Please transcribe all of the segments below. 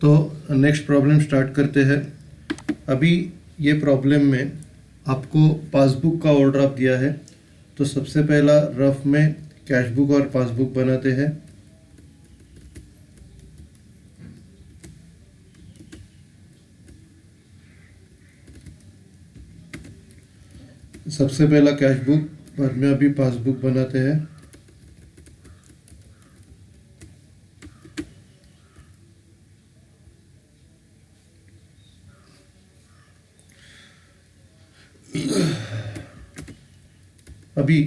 तो next problem start करते हैं। अभी ये प्रॉब्लम में आपको पासबुक का ओवरड्राफ्ट दिया है, तो सबसे पहला रफ में कैश बुक और पासबुक बनाते हैं। सबसे पहला कैश बुक, बाद में अभी पासबुक बनाते हैं। अभी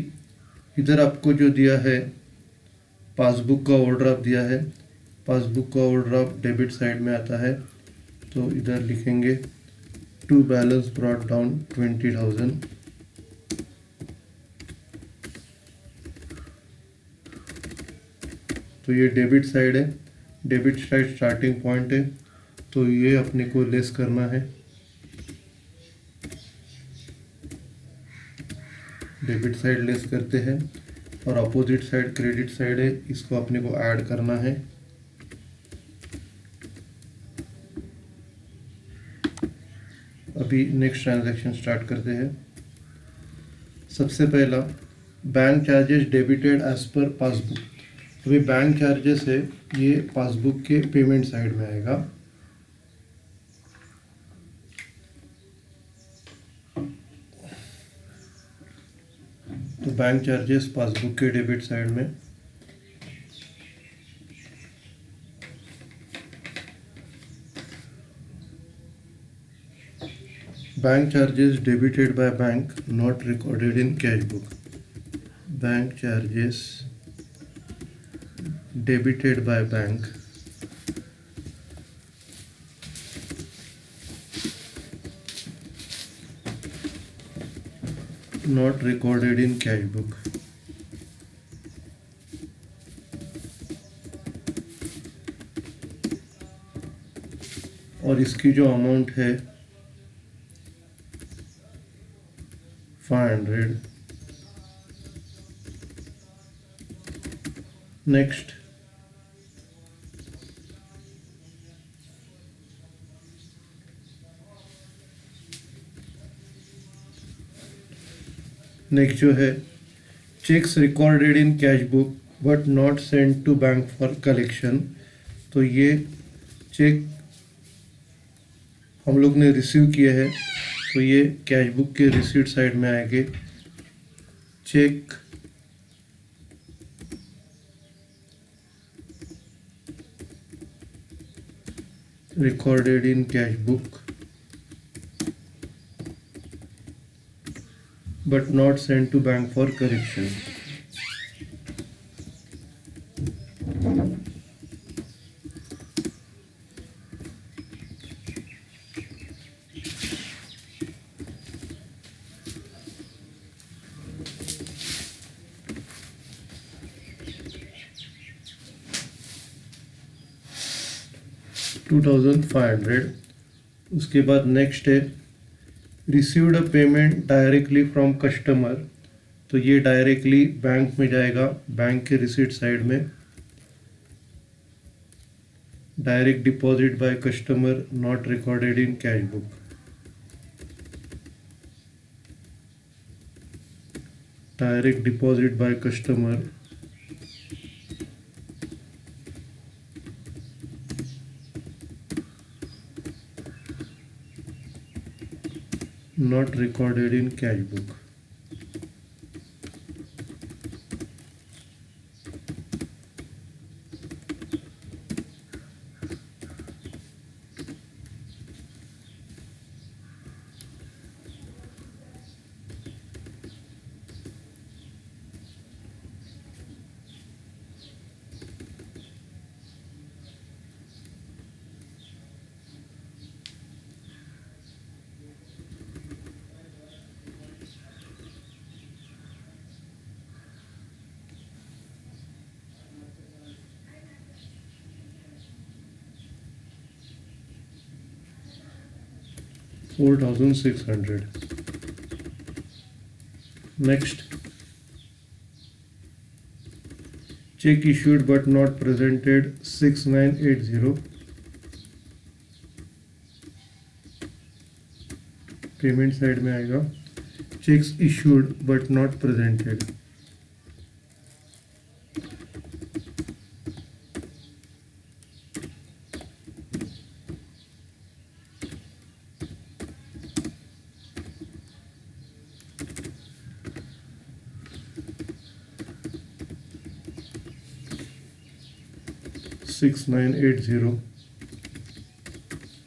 इधर आपको जो दिया है पासबुक का ओवरड्राफ्ट दिया है। पासबुक का ओवरड्राफ्ट डेबिट साइड में आता है, तो इधर लिखेंगे टू बैलेंस ब्रॉट डाउन 20,000। तो ये डेबिट साइड है, डेबिट साइड स्टार्टिंग पॉइंट है, तो ये अपने को लेस करना है। डेबिट साइड लेस करते हैं और अपोजिट साइड क्रेडिट साइड है, इसको अपने को ऐड करना है। अभी नेक्स्ट ट्रांजैक्शन स्टार्ट करते हैं। सबसे पहला bank charges debited as per passbook. अभी बैंक चार्जेस है, ये पासबुक के पेमेंट साइड में आएगा। तो बैंक चार्जेस पासबुक के डेबिट साइड में। Bank charges debited by bank not recorded in cash book. Bank charges debited by bank not recorded in cash book. और इसकी जो अमाउंट है 500। नेक्स्ट जो है cheques recorded in cash book but not send to bank for collection. तो ये check हम लोग ने रिसीव किए हैं, तो ये कैश बुक के रिसीट साइड में आएंगे। Cheque recorded in cash book but not sent to bank for correction. $2,500। उसके बाद नेक्स्ट है received a payment directly from customer. तो ये डायरेक्टली बैंक में जाएगा, बैंक के रिसीट साइड में। Direct deposit by customer not recorded in cash book. Direct deposit by customer not recorded in cash book. $4,600। Next, check issued but not presented 6980। Payment side में आएगा cheques issued but not presented. $6980।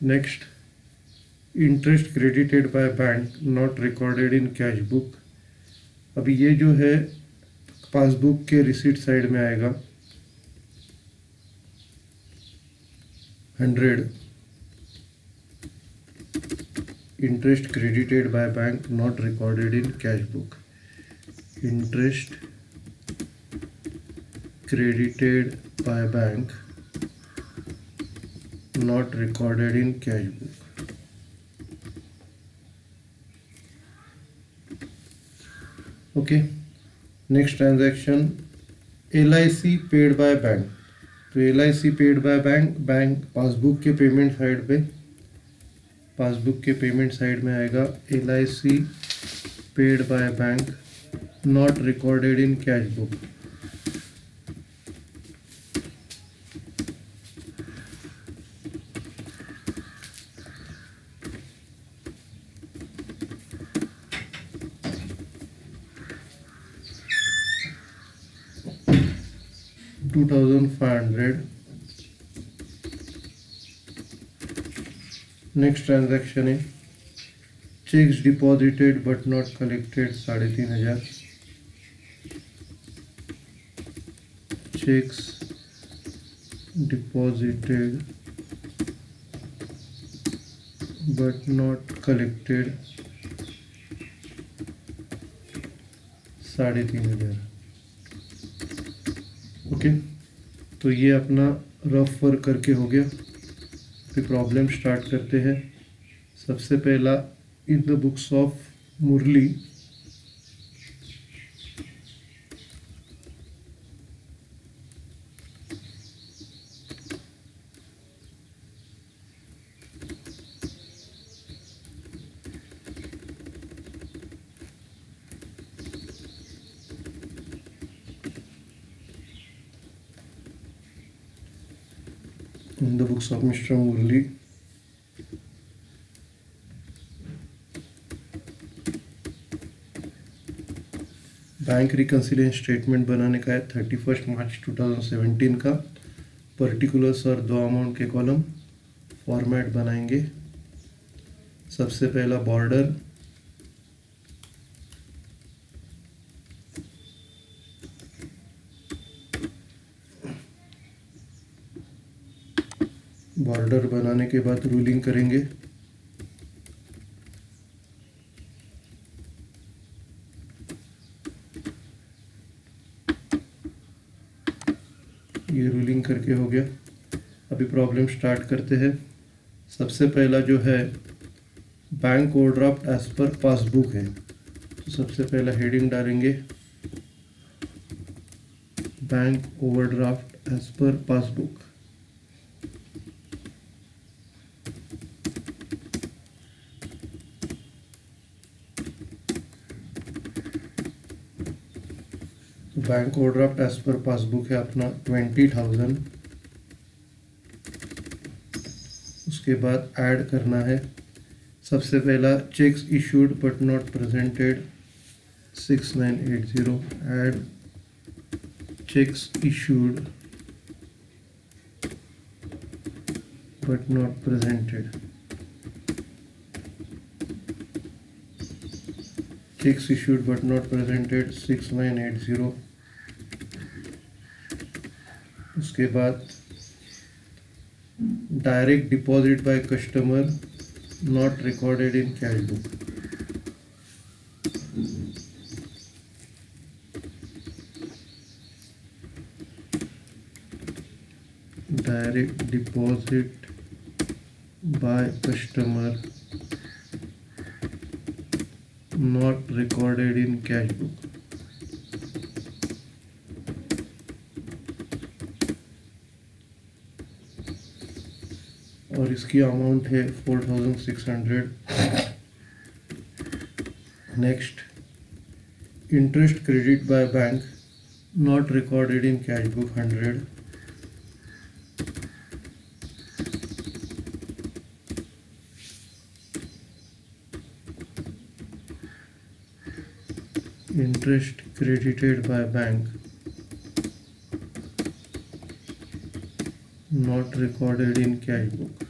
Next, interest credited by bank not recorded in cash book. अभी ये जो है passbook के receipt side में आएगा 100। Interest credited by bank not recorded in cash book. इंटरेस्ट credited by bank not recorded in cash book। Okay, next transaction LIC paid by bank. तो LIC paid by bank, bank passbook के payment side पे, passbook के payment side में आएगा LIC paid by bank not recorded in cash book. $2,500। Next transaction है cheques deposited but not collected 3,500। Cheques deposited but not collected 3,500। Okay, तो ये अपना rough work करके हो गया। फिर प्रॉब्लम स्टार्ट करते हैं। सबसे पहला, in the books of Murli in the books of Mr. Murli, bank reconciliation statement बनाने का है 31 मार्च 2017 का। पर्टिकुलर्स और 2 अमाउंट के कॉलम फॉर्मेट बनाएंगे। सबसे पहला बॉर्डर, बॉर्डर बनाने के बाद रूलिंग करेंगे। ये रूलिंग करके हो गया। अभी प्रॉब्लम स्टार्ट करते हैं। सबसे पहला जो है bank overdraft as per passbook है। तो सबसे पहला हेडिंग डालेंगे bank overdraft as per passbook. Bank overdraft as per passbook है अपना 20,000। उसके बाद ऐड करना है सबसे पहला cheques issued but not presented 6980। Add cheques issued but not presented. Cheques issued but not presented 6980। उसके बाद direct deposit by customer not recorded in cash book. Direct deposit by customer not recorded in cash book. और इसकी amount है 4,600। Next, interest credit by bank not recorded in cash book 100. Interest credited by bank not recorded in cash book.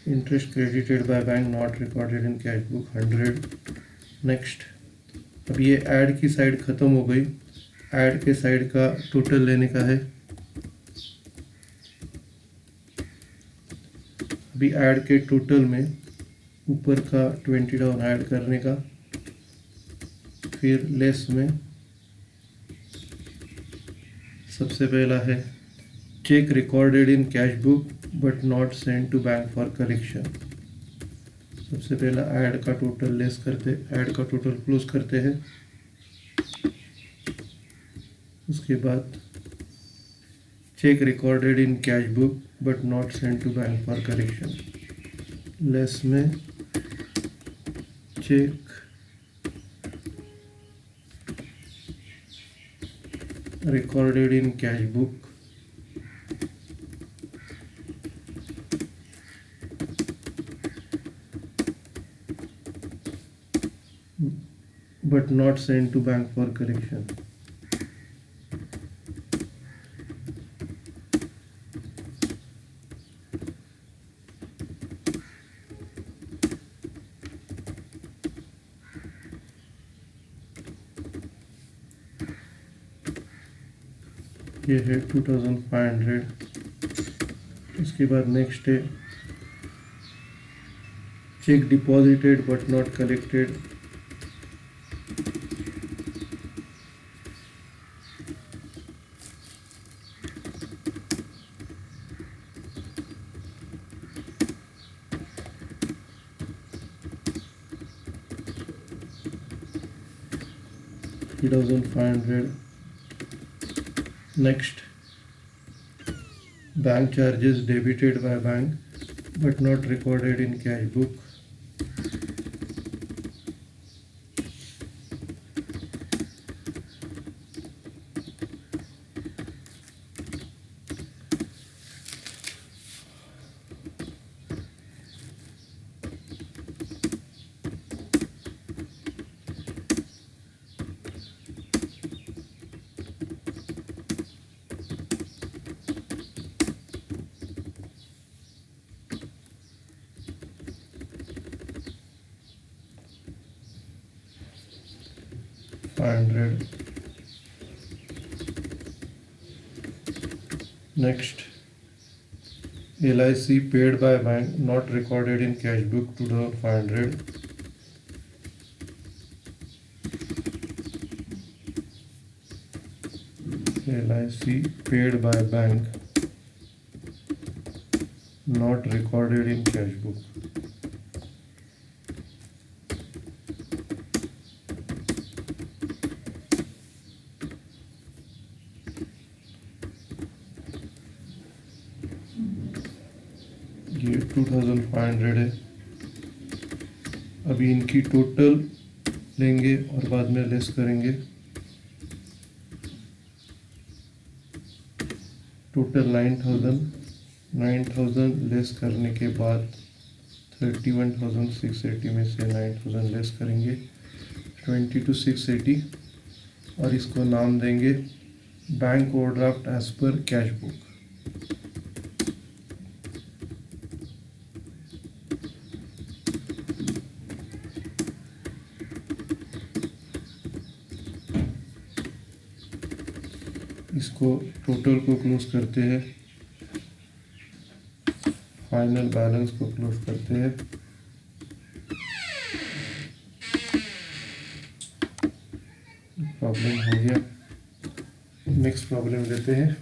Interest credited by bank not recorded in cash book 100. Next, अब ये add की side ख़त्म हो गई. Add के side का total लेने का है. अभी ऐड के टोटल में ऊपर का 20 डाउन ऐड करने का, फिर लेस में सबसे पहला है cheque recorded in cash book but not send to bank for collection. सबसे पहला ऐड का टोटल लेस करते, ऐड का टोटल क्लोज करते हैं. उसके बाद cheque recorded in cash book but not send to bank for correction. Less में cheque recorded in cash book but not sent to bank for correction. ये है 2500. इसके बाद नेक्स्ट है cheque deposited but not collected. $3,500. Next, bank charges debited by bank but not recorded in cash book. $500. Next, LIC paid by bank not recorded in cash book 2,500. LIC paid by bank not recorded in cash book. ये 2500 है. अभी इनकी total लेंगे और बाद में less करेंगे. Total 9000 less करने के बाद 31,680 में से 9000 लेस करेंगे 22,680 और इसको नाम देंगे bank overdraft as per cash book. इसको टोटल को क्लोज करते हैं, फाइनल बैलेंस को क्लोज करते हैं. प्रॉब्लम हो गया. नेक्स्ट प्रॉब्लम लेते हैं.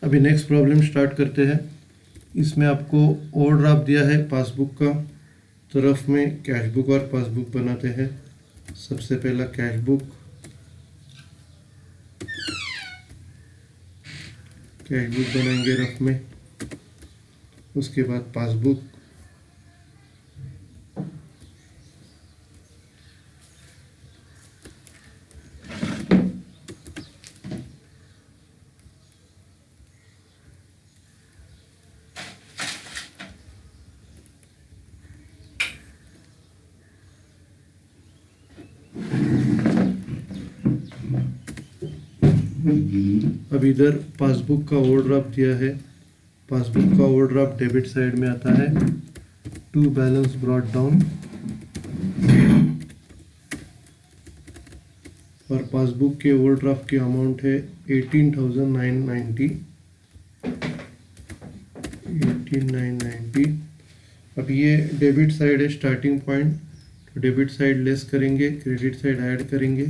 अभी नेक्स्ट प्रॉब्लम स्टार्ट करते हैं। इसमें आपको ओवरड्राफ्ट दिया है पासबुक का, तरफ में कैश बुक और पासबुक बनाते हैं। सबसे पहला कैश बुक बनाएंगे रफ में, उसके बाद पासबुक, अब इधर पासबुक का ओवरड्राफ्ट दिया है। पासबुक का ओवरड्राफ्ट डेबिट साइड में आता है। टू बैलेंस ब्रॉट डाउन, और पासबुक के ओवरड्राफ्ट की अमाउंट है 18,990। अब ये डेबिट साइड है स्टार्टिंग पॉइंट, तो डेबिट साइड लेस करेंगे, क्रेडिट साइड ऐड करेंगे।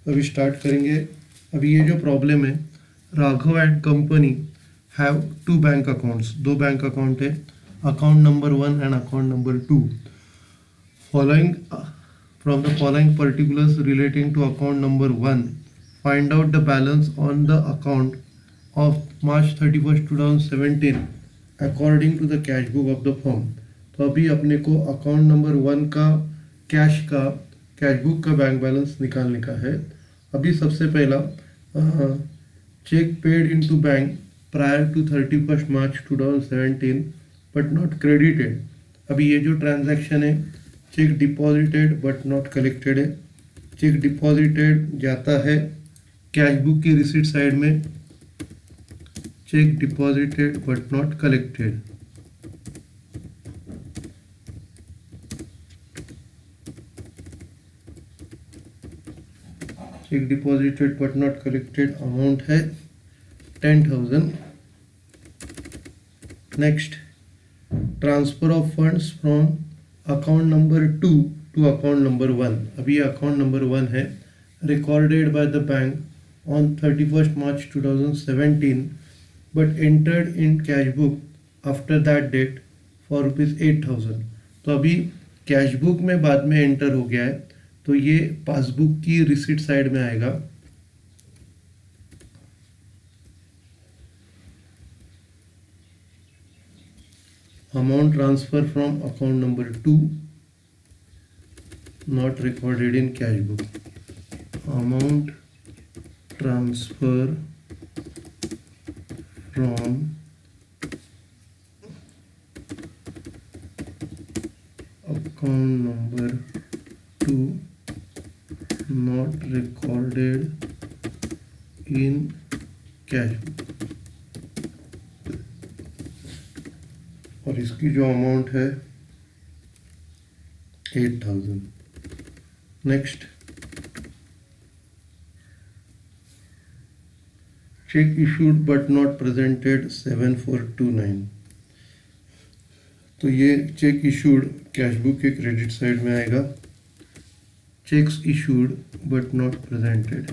अभी स्टार्ट करेंगे। अभी ये जो प्रॉब्लम है, Raghav and company have two bank accounts, दो बैंक अकाउंट है, account number 1 and account number 2। Following from the following particulars relating to account number 1, find out the balance on the account of March 31, 2017 according to the cash book of the firm. तो अभी अपने को account number 1 का cash book का bank balance निकालने का है। अभी सबसे पहला cheque paid into bank prior to 31 March 2017 but not credited. अभी ये जो ट्रांजैक्शन है, cheque deposited but not collected है। चेक डिपॉजिटेड जाता है कैश बुक की रिसीट साइड में, cheque deposited but not collected. Cheque deposited but not collected amount है 10,000। Next, transfer of funds from account number 2 to account number 1। अभी account number 1 है, recorded by the bank on 31 March 2017 but entered in cash book after that date for ₹8,000। तो अभी cash book में बाद में enter हो गया है, तो ये पासबुक की रिसीट साइड में आएगा। Amount transfer from account number 2 not recorded in cash book. Amount transfer from account number 2 not recorded in cash book, और इसकी जो अमाउंट है 8,000। Next, check issued but not presented 7429। तो ये चेक इशूड कैश बुक के credit side में आएगा। Checks issued but not presented.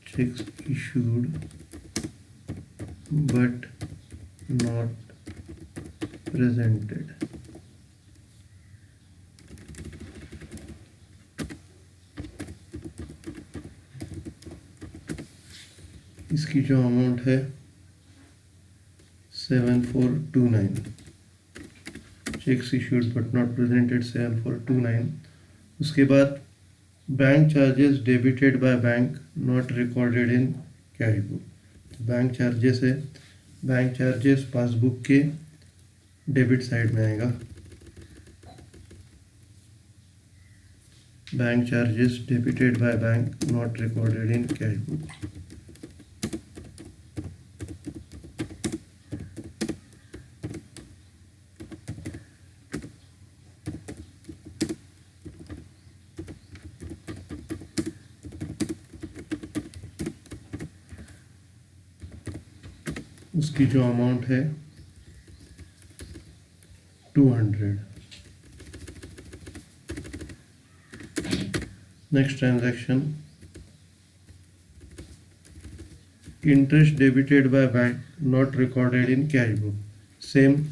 Checks issued but not presented. इसकी जो अमाउंट है 7429। Cheques issued but not presented 7429। उसके बाद bank charges debited by bank not recorded in cash book. Bank charges है, bank charges passbook के debit side में आएगा। Bank charges debited by bank not recorded in cash book. उसकी जो amount है 200। Next transaction, interest debited by bank not recorded in cash book. Same,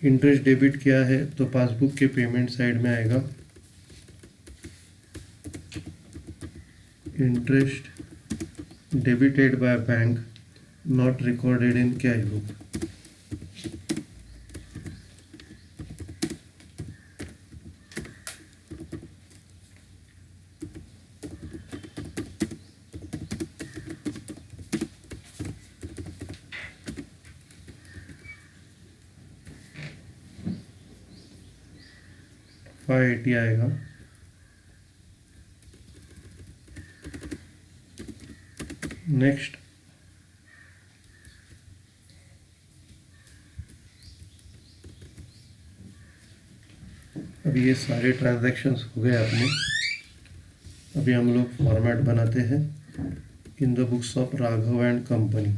interest debit किया है तो पासबुक के पेमेंट साइड में आएगा, interest debited by bank not recorded in cash book. $580 आएगा। नेक्स्ट, अभी ये सारे ट्रांजैक्शंस हो गए अपने। अभी हम लोग फॉर्मेट बनाते हैं in the books of Raghav and company.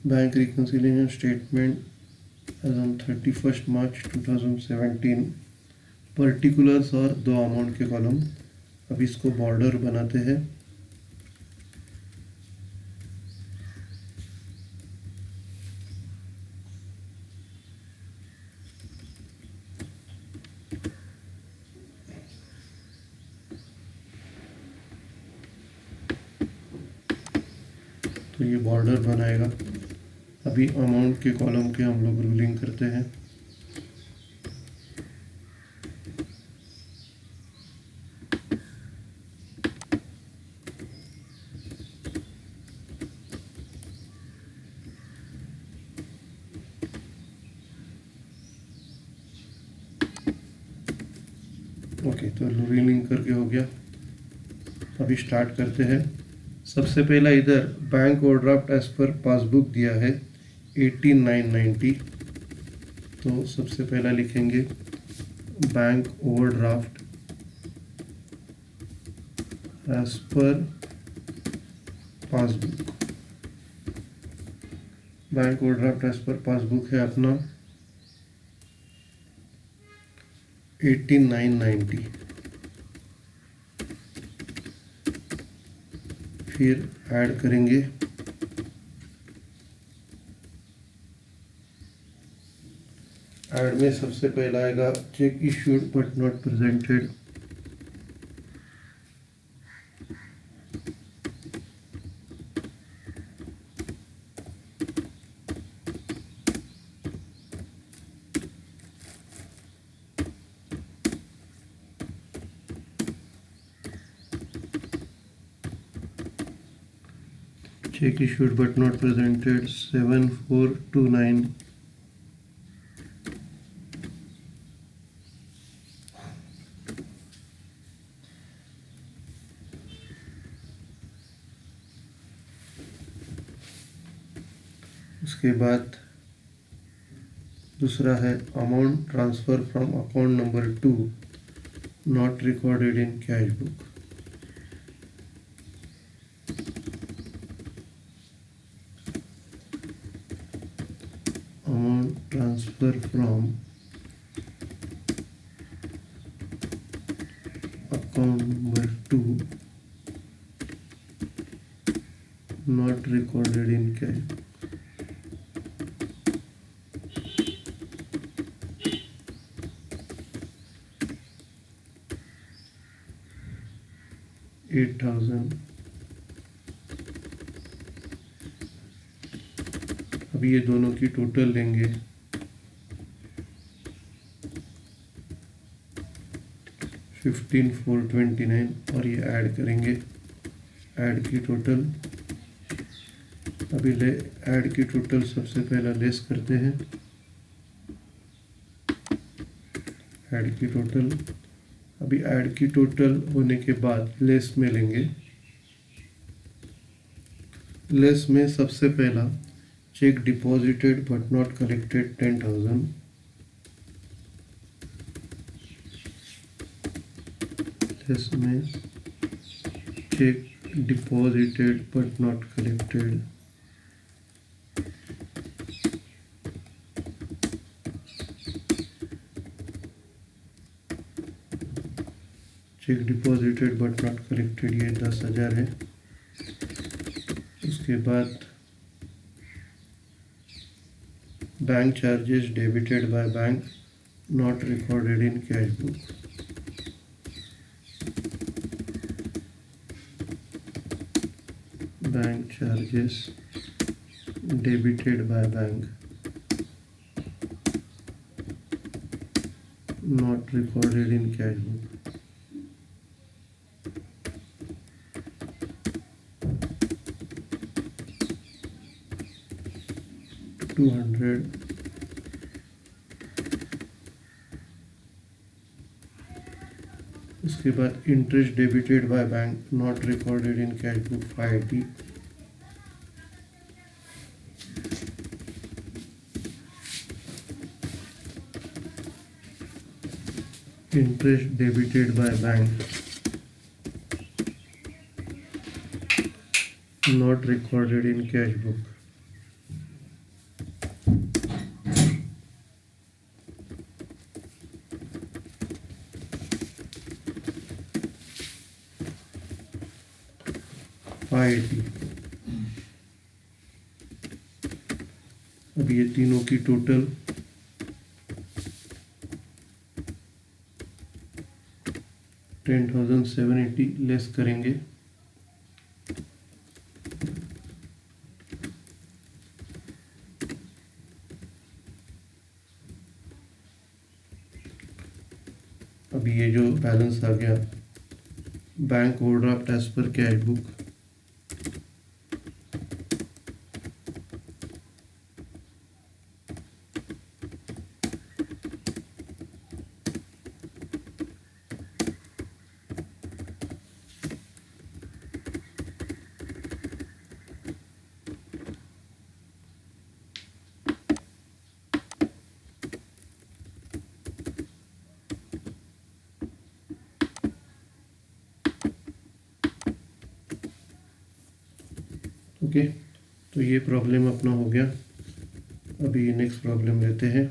Bank reconciliation statement as on 31 March 2017, particulars और 2 अमाउंट के कॉलम। अब इसको बॉर्डर बनाते हैं। तो ये बॉर्डर बनाएगा। अभी अमाउंट के कॉलम के हम लोग रूलिंग करते हैं। ओके, तो रूलिंग करके हो गया। अभी स्टार्ट करते हैं। सबसे पहला इधर bank overdraft as per passbook दिया है 18,990। तो सबसे पहला लिखेंगे bank overdraft as per passbook. Bank overdraft as per passbook है अपना 18,990। फिर ऐड करेंगे ऐड में सबसे पहला आएगा check issued but not presented. check issued but not presented 7429। उसके बाद दूसरा है amount transfer from account number 2 not recorded in cash book. Amount transfer from account number 2 not recorded in cash. $8,000। अभी ये दोनों की टोटल लेंगे, 15,429 और ये ऐड करेंगे, ऐड की टोटल। अभी ले ऐड की टोटल सबसे पहला लेस करते हैं, ऐड की टोटल। अभी ऐड की टोटल होने के बाद लेस में लेंगे, लेस में सबसे पहला cheque deposited but not collected 10,000, less में cheque deposited but not collected 10,000 है। उसके बाद bank charges debited by bank not recorded in cash book, bank charges debited by bank not recorded in cash book. $200, उसके बाद interest debited by bank not recorded in cash book 580, interest debited by bank not recorded in cash book 580। अब ये तीनों की total 10,780 less करेंगे, अभी ये जो बैलेंस आ गया bank overdraft as per cash book, okay. तो ये प्रॉब्लम अपना हो गया। अभी नेक्स्ट प्रॉब्लम लेते हैं।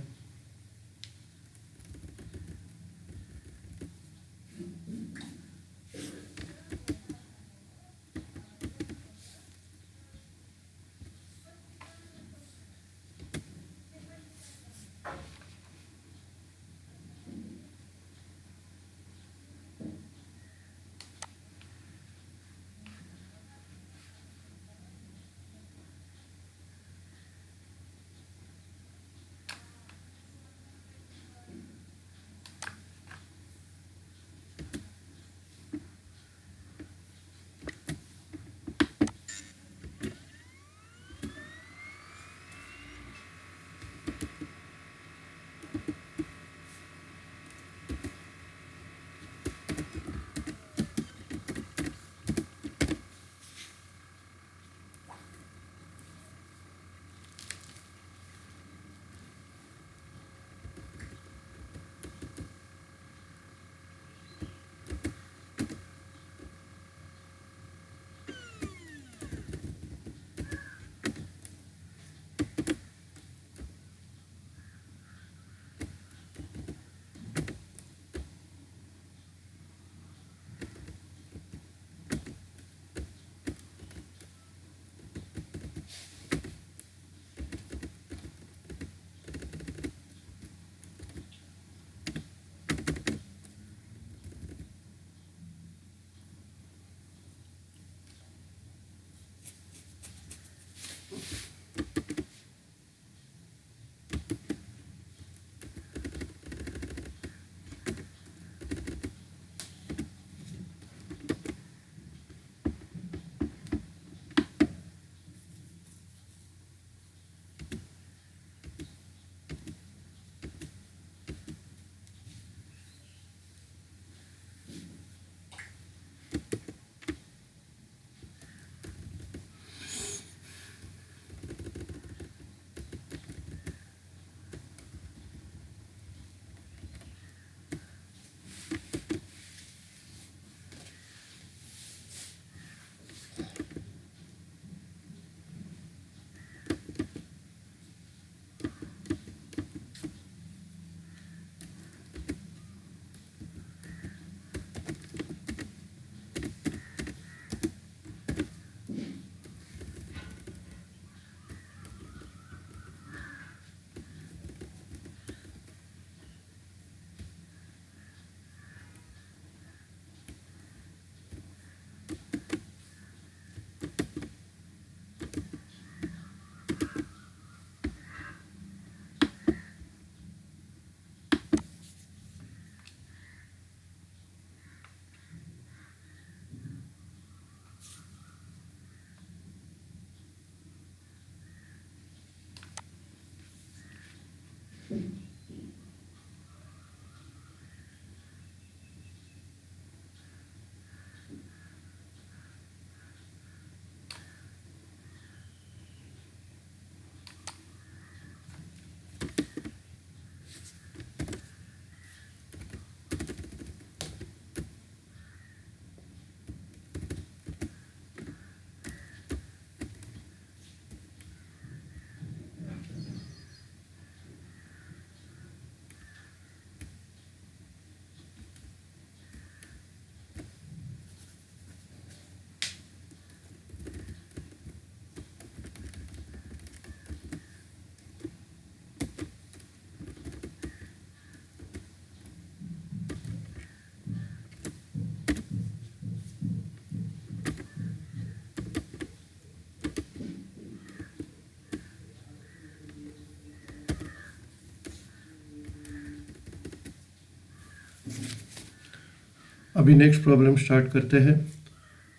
अभी नेक्स्ट प्रॉब्लम स्टार्ट करते हैं।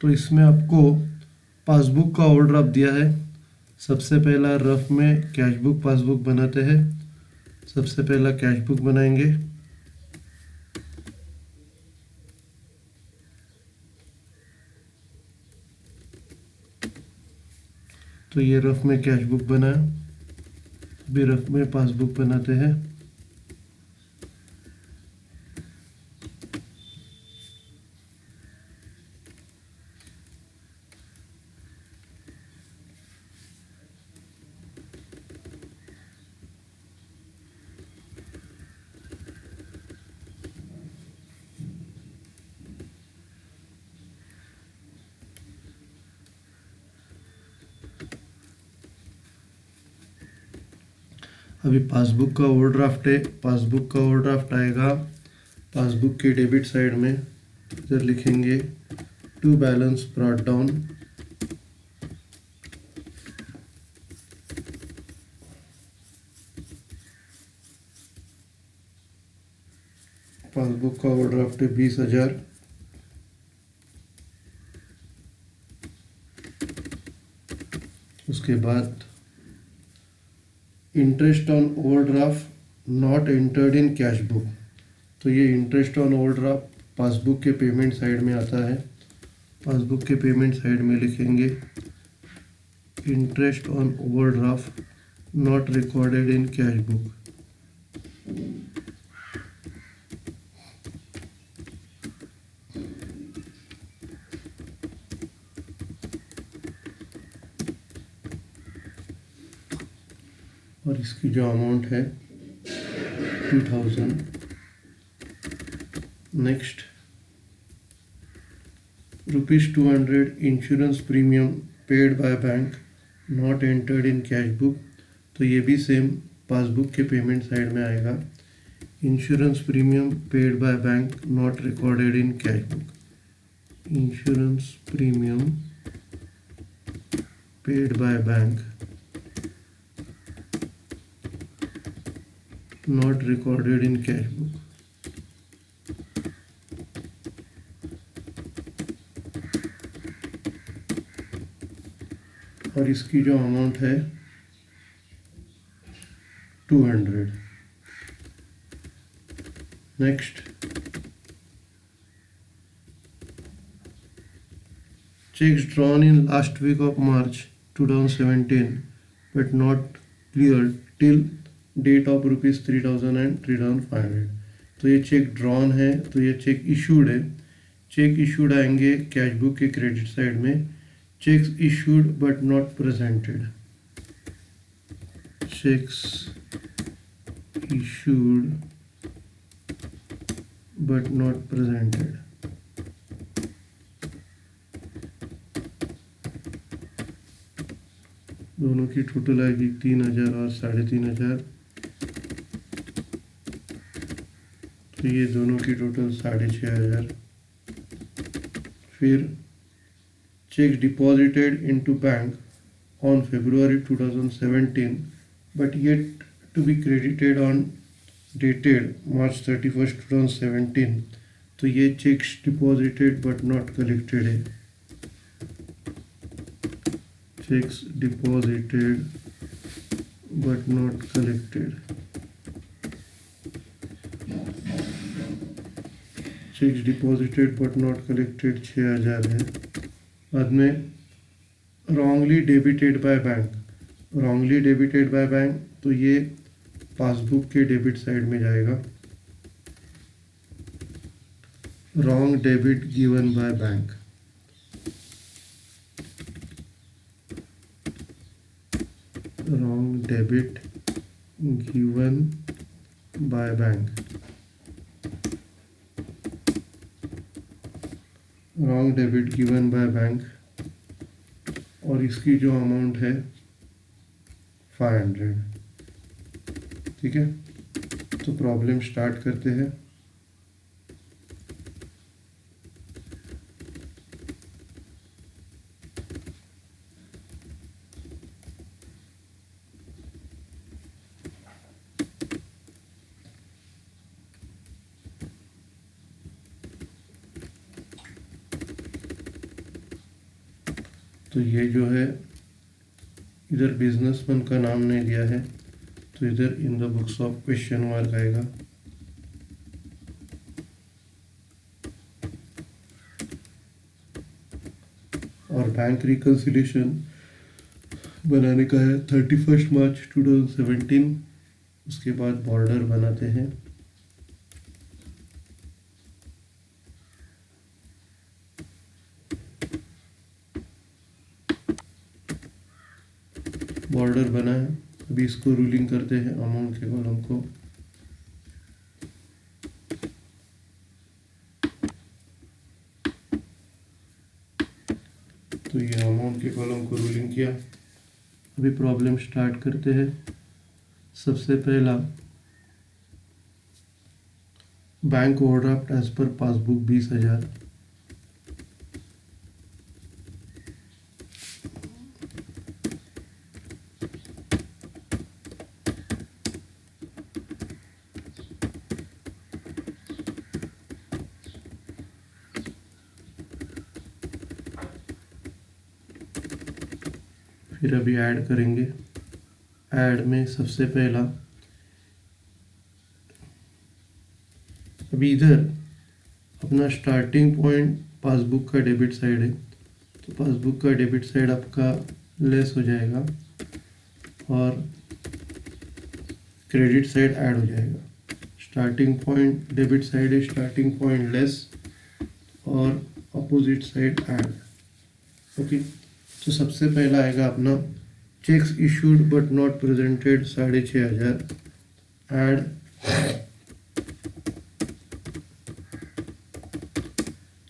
तो इसमें आपको पासबुक का ओवरड्राफ्ट दिया है। सबसे पहला रफ में कैश बुक पासबुक बनाते हैं। सबसे पहला कैश बुक बनाएंगे। तो ये रफ में कैश बुक बनाया। अभी रफ में पासबुक बनाते हैं। अभी पासबुक का ओवरड्राफ्ट है। पासबुक का ओवरड्राफ्ट आएगा पासबुक के डेबिट साइड में। इधर लिखेंगे to balance brought down. Passbook का ओवरड्राफ्ट है 20,000। उसके बाद interest on overdraft not entered in cash book. तो ये इंटरेस्ट ऑन ओवरड्राफ्ट पासबुक के पेमेंट साइड में आता है। पासबुक के पेमेंट साइड में लिखेंगे interest on overdraft not recorded in cash book. और इसकी जो अमाउंट है 2000। Next ₹200 insurance premium paid by bank not entered in cash book. तो ये भी सेम पासबुक के पेमेंट साइड में आएगा। Insurance premium paid by bank not recorded in cash book. Insurance premium paid by bank not recorded in cash book। और इसकी जो amount है 200। Next checks drawn in last week of March 2017 but not cleared till date of ₹3000 and 3500। तो ये cheque drawn है, तो ये cheque issued है। चेक इशूड आएंगे कैश बुक के क्रेडिट साइड में। Cheques issued but not presented. Cheques issued but not presented. दोनों की टोटल आएगी 3000 और 3500। तो ये दोनों की टोटल 6500। फिर cheque deposited into bank on February 2017 but yet to be credited on dated March 31st 2017। तो ये cheques deposited but not collected है। Cheques deposited but not collected. Cheques deposited but not collected 6000 है। बाद में wrongly debited by bank. Wrongly debited by bank तो ये passbook के debit side में जाएगा। Wrong debit given by bank. Wrong debit given by bank. Wrong debit given by bank. और इसकी जो अमाउंट है 500। ठीक है, तो प्रॉब्लम स्टार्ट करते हैं। तो ये जो है इधर बिजनेसमैन का नाम नहीं दिया है, तो इधर इन the books of question mark आएगा। और बैंक रिकन्सिलिएशन बनाने का है 31 मार्च 2017। उसके बाद बॉर्डर बनाते हैं। बॉर्डर बना है, अभी इसको रूलिंग करते हैं अमाउंट के कॉलम को। तो ये अमाउंट के कॉलम को रूलिंग किया। अभी प्रॉब्लम स्टार्ट करते हैं। सबसे पहला, bank overdraft as per passbook 20,000। फिर अभी ऐड करेंगे। ऐड में सबसे पहला, अभी इधर अपना स्टार्टिंग पॉइंट पासबुक का डेबिट साइड है, तो पासबुक का डेबिट साइड आपका लेस हो जाएगा और क्रेडिट साइड ऐड हो जाएगा। स्टार्टिंग पॉइंट डेबिट साइड है, स्टार्टिंग पॉइंट लेस और अपोजिट साइड ऐड। ओके, तो सबसे पहला आएगा अपना cheques issued but not presented 6,500। Add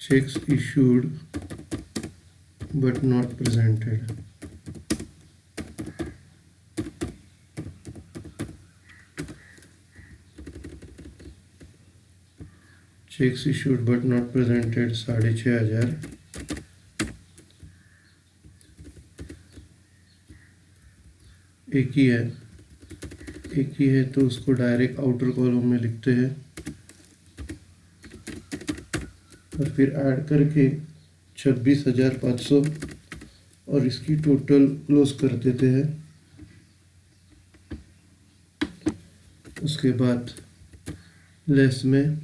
cheques issued but not presented. Cheques issued but not presented 6,500। एक ही है तो उसको डायरेक्ट आउटर कॉलम में लिखते हैं और फिर ऐड करके 26,500 और इसकी टोटल क्लोज कर देते हैं। उसके बाद लेस में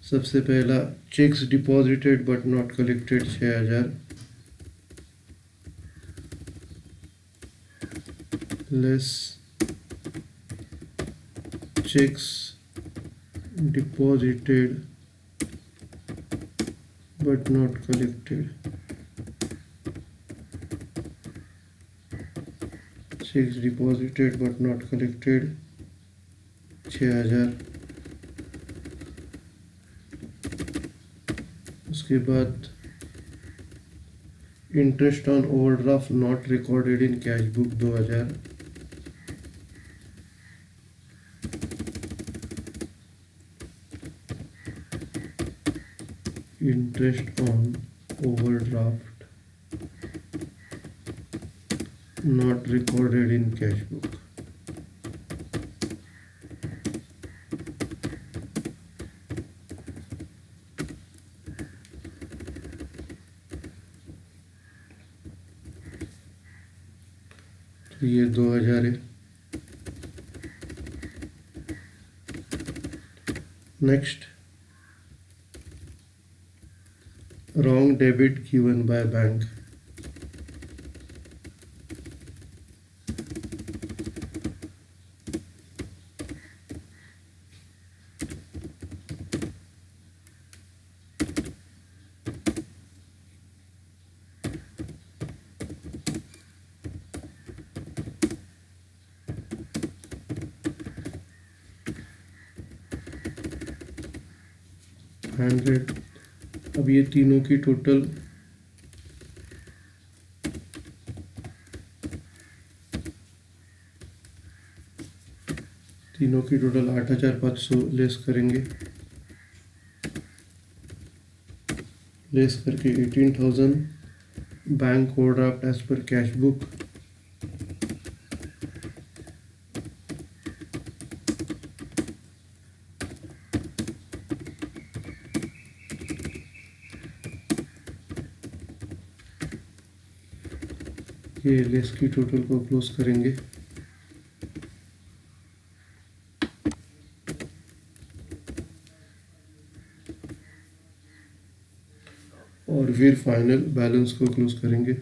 सबसे पहला checks deposited but not collected 6,000। Less checks deposited but not collected। checks deposited but not collected 6,000। उसके बाद interest on overdraft not recorded in cash book 2,000। Interest on overdraft not recorded in cash book. तो ये 2,000 है। Next, wrong debit given by bank। Hundred. अब ये तीनों की total तीनों की टोटल 8,500 लेस करेंगे। लेस करके 18,000 bank overdraft as per cash book. ये लेस की टोटल को क्लोज करेंगे। और फिर फाइनल बैलेंस को क्लोज करेंगे।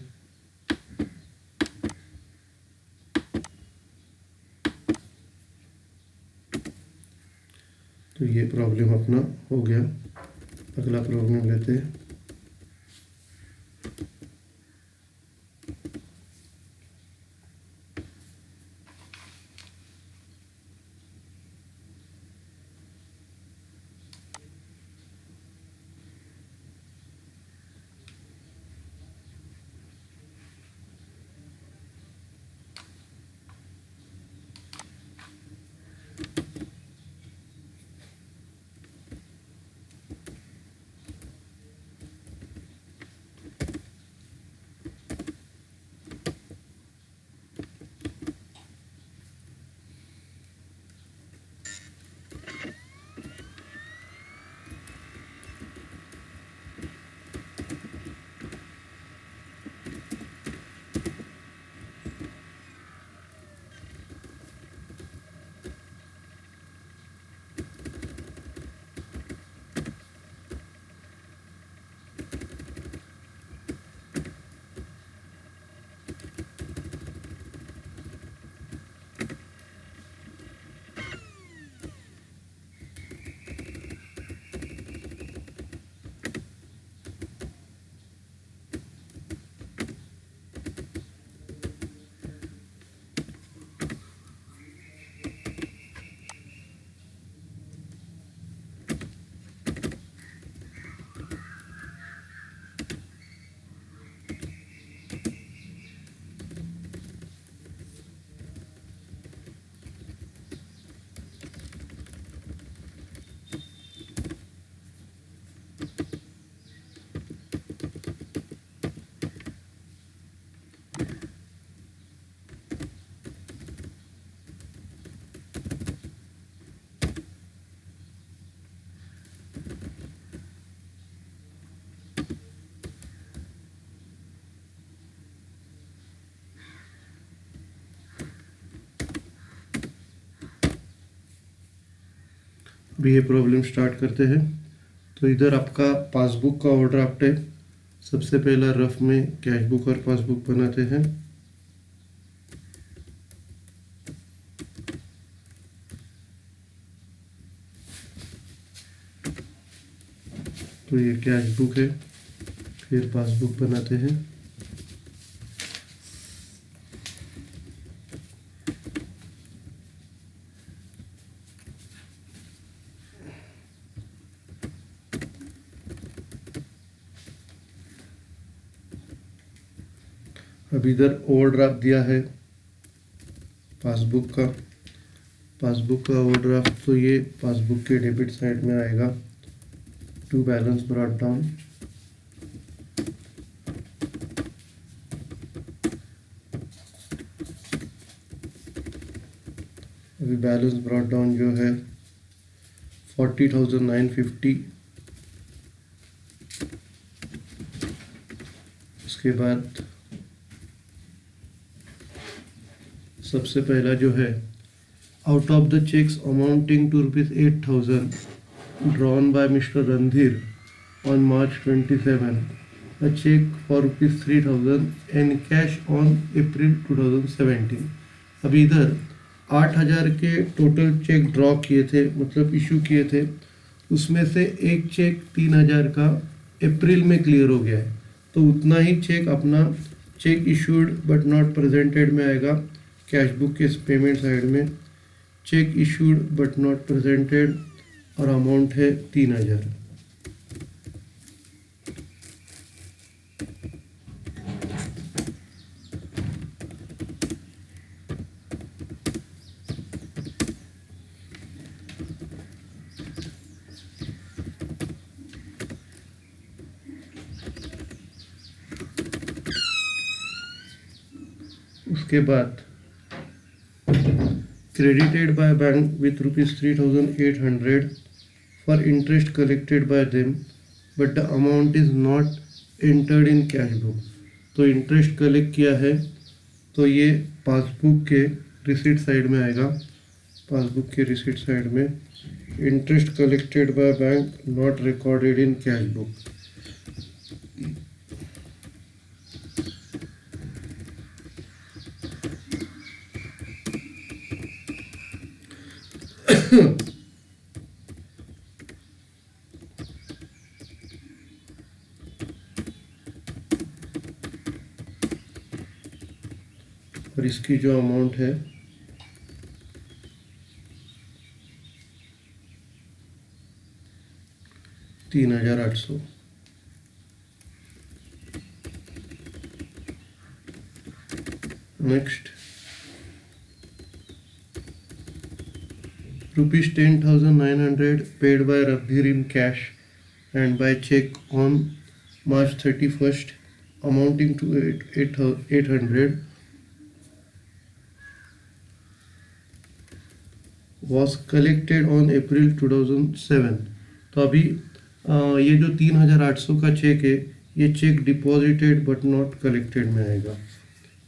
तो ये प्रॉब्लम अपना हो गया। अगला प्रॉब्लम लेते हैं। अभी ये प्रॉब्लम स्टार्ट करते हैं। तो इधर आपका पासबुक का ओवरड्राफ्ट है। सबसे पहला रफ में कैश बुक और पासबुक बनाते हैं। तो ये कैश बुक है, फिर पासबुक बनाते हैं। अब इधर ओवरड्राफ्ट दिया है पासबुक का ओवरड्राफ्ट। तो ये पासबुक के डेबिट साइड में आएगा। To balance brought down. अभी बैलेंस ब्रॉट डाउन जो है 40,950। उसके बाद सबसे पहला जो है, out of the cheques amounting to ₹8,000 drawn by mister Randhir on March 27, a check for ₹3,000 and cash on April 2017। अभी इधर 8,000 के टोटल चेक ड्रॉ किए थे, मतलब इशू किए थे। उसमें से एक चेक 3,000 का अप्रैल में क्लियर हो गया है। तो उतना ही चेक अपना check issued but not presented में आएगा। कैश बुक के पेमेंट साइड में check issued but not presented और अमाउंट है 3,000। उसके बाद credited by bank with ₹3,800 for interest collected by them, but the amount is not entered in cash book। तो interest collect किया है तो ये पासबुक के रिसीट साइड में आएगा। पासबुक के रिसीट साइड में interest collected by bank not recorded in cash book. और इसकी जो अमाउंट है 3,800। Next, ₹10,900 paid by Rabdhir in cash and by check on March 31st amounting to 800 was collected on April 2007। तो अभी ये जो 3,800 का चेक है, ये check deposited but not collected में आएगा।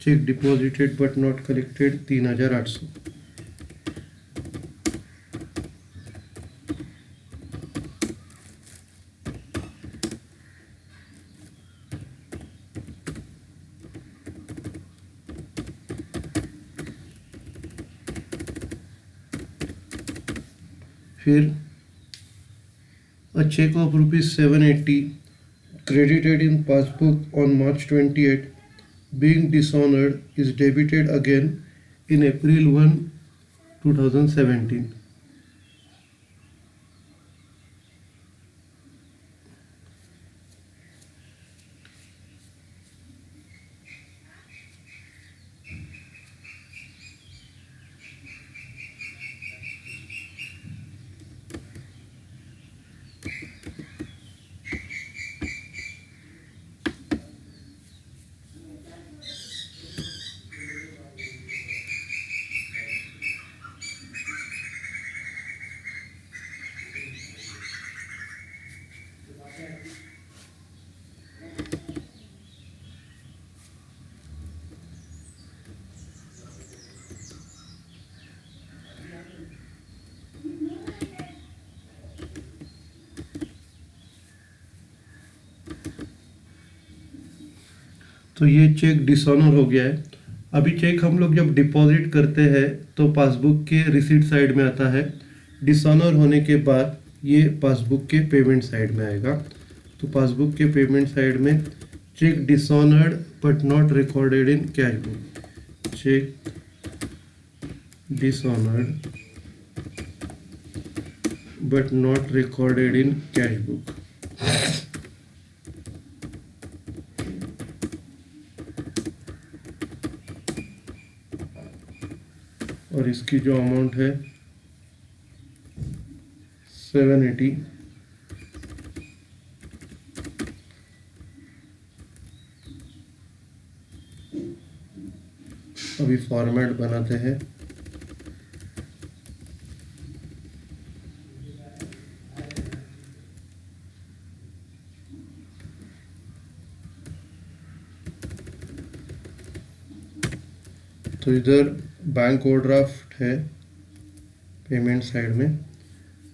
Check deposited but not collected 3,800। फिर a check of ₹780 credited in passbook on March 28 being dishonored is debited again in April 1, 2017। तो ये चेक डिसऑनर हो गया है। अभी चेक हम लोग जब डिपॉजिट करते हैं तो पासबुक के रिसीट साइड में आता है। डिसऑनर होने के बाद ये पासबुक के पेमेंट साइड में आएगा। तो पासबुक के पेमेंट साइड में cheque dishonoured but not recorded in cash book. Cheque dishonoured but not recorded in cash book. और इसकी जो अमाउंट है 780। अभी फॉर्मेट बनाते हैं। तो इधर बैंक ओवरड्राफ्ट है पेमेंट साइड में।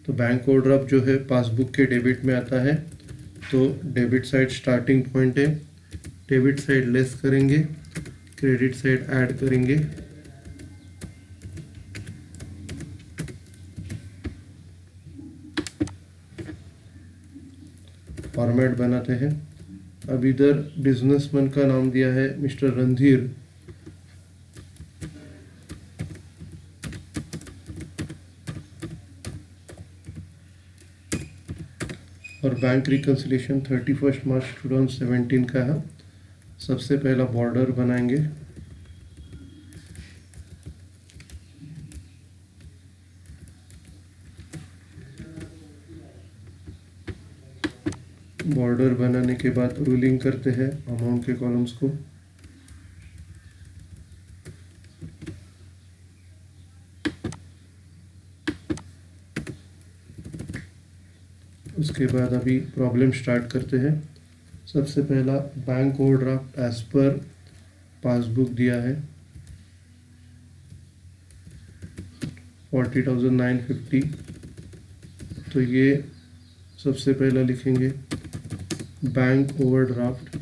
तो बैंक ओवरड्राफ्ट जो है पासबुक के डेबिट में आता है। तो डेबिट साइड स्टार्टिंग पॉइंट है, डेबिट साइड लेस करेंगे, क्रेडिट साइड ऐड करेंगे। फॉर्मेट बनाते हैं। अब इधर बिजनेसमैन का नाम दिया है मिस्टर रणधीर। और बैंक रिकन्सिलेशन 31 मार्च 2017 का है। सबसे पहला बॉर्डर बनाएंगे। बॉर्डर बनाने के बाद रूलिंग करते हैं अमाउंट के कॉलम्स को। उसके बाद अभी प्रॉब्लम स्टार्ट करते हैं। सबसे पहला bank overdraft as per passbook दिया है 40,950। तो ये सबसे पहला लिखेंगे bank overdraft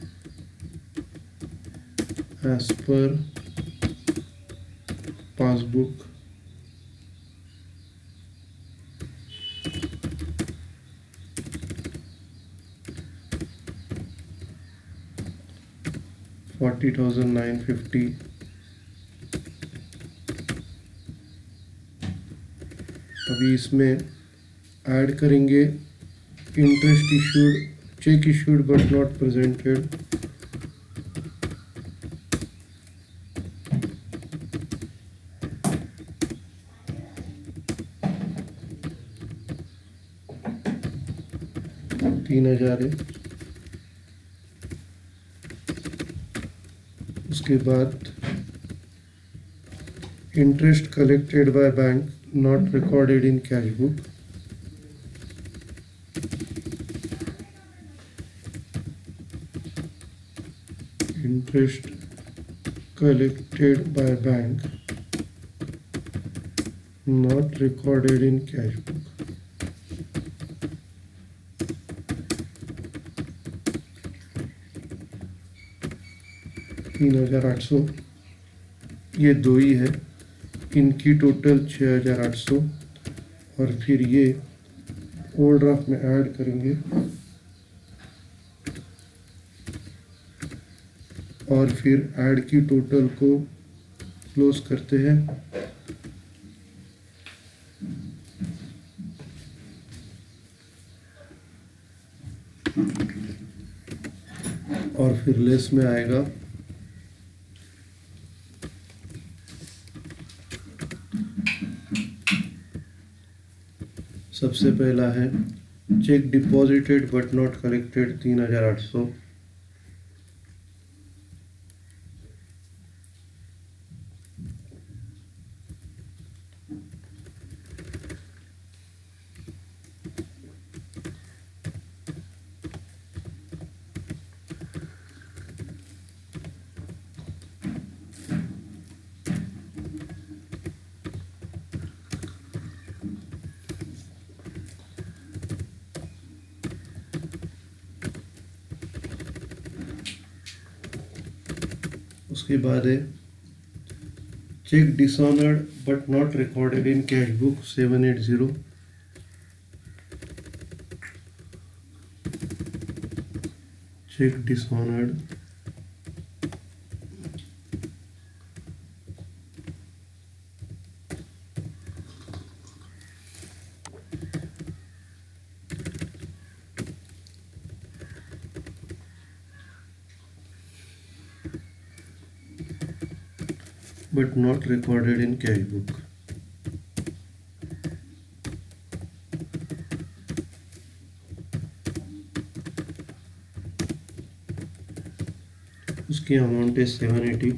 as per passbook $40,950। अभी इसमें ऐड करेंगे interest issued, cheque issued but not presented, $3,000 है। उसके बाद interest collected by bank not recorded in cash book, interest collected by bank not recorded in cash book. $3,800, ये दो ही है, इनकी टोटल 6,800। और फिर ये ओवरड्राफ्ट में ऐड करेंगे और फिर ऐड की टोटल को क्लोज करते हैं। और फिर लेस में आएगा सबसे पहला है cheque deposited but not collected 3,800। उसके बाद है cheque dishonoured but not recorded in cash book 780। Cheque dishonoured but not recorded in cash book। उसकी अमाउंट है 780।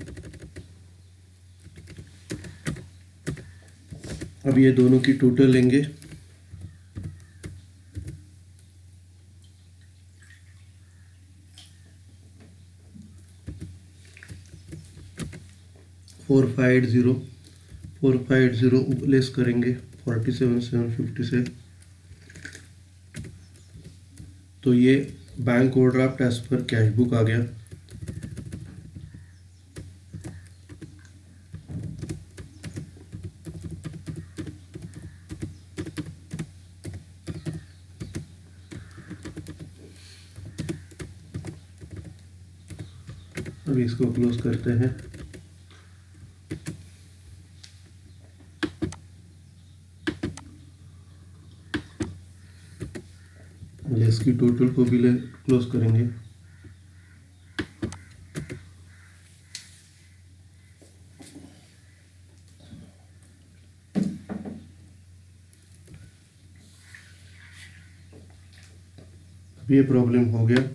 अब ये दोनों की टोटल लेंगे, फोर फाइव जीरो लेस करेंगे 47,750 से। तो ये bank overdraft as per cash book आ गया। अभी इसको क्लोज करते हैं। लेस की टोटल को भी क्लोज करेंगे। अब ये प्रॉब्लम हो गया।